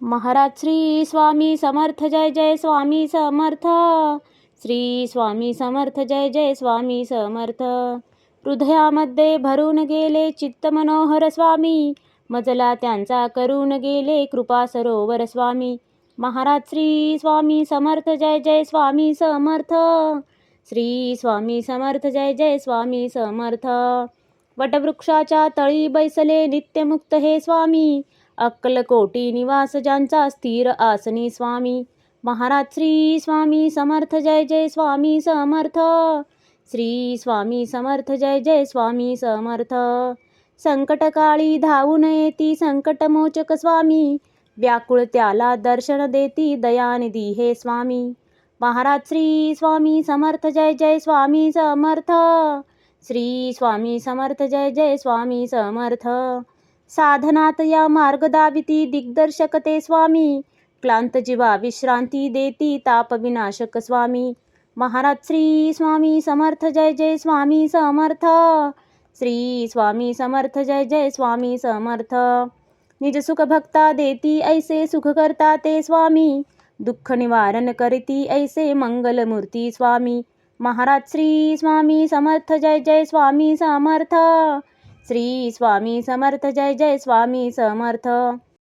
महाराज श्री स्वामी समर्थ, जय जय स्वामी समर्थ. श्री स्वामी समर्थ, जय जय स्वामी समर्थ. हृदयामध्ये भरून गेले चित्त मनोहर स्वामी, मजला त्यांचा करून गेले कृपा सरोवर स्वामी. महाराज श्री स्वामी समर्थ, जय जय स्वामी समर्थ. श्री स्वामी समर्थ, जय जय स्वामी समर्थ. वटवृक्षाच्या तळी बैसले नित्यमुक्त हे स्वामी, अक्कलकोटी निवास ज्यांचा स्थिर आसनी स्वामी. महाराज श्री स्वामी समर्थ, जय जय स्वामी समर्थ. श्री स्वामी समर्थ, जय जय स्वामी समर्थ. संकटकाळी धावून येती संकटमोचक स्वामी, व्याकुळ त्याला दर्शन देती दयानिधी हे स्वामी. महाराज श्री स्वामी समर्थ, जय जय स्वामी समर्थ. श्री स्वामी समर्थ, जय जय स्वामी समर्थ. साधनात या मार्ग दाविती दिग्दर्शक ते स्वामी, क्लांत जीवा विश्रांती देती ताप विनाशक स्वामी. महाराज श्री स्वामी समर्थ, जय जय स्वामी समर्थ. श्री स्वामी समर्थ, जय जय स्वामी समर्थ. निज सुख भक्ता देती ऐसे सुख करता ते स्वामी, दुःख निवारण करती ऐसे मंगलमूर्ती स्वामी. महाराज श्री स्वामी समर्थ, जय जय स्वामी समर्थ. श्री स्वामी समर्थ, जय जय स्वामी समर्थ.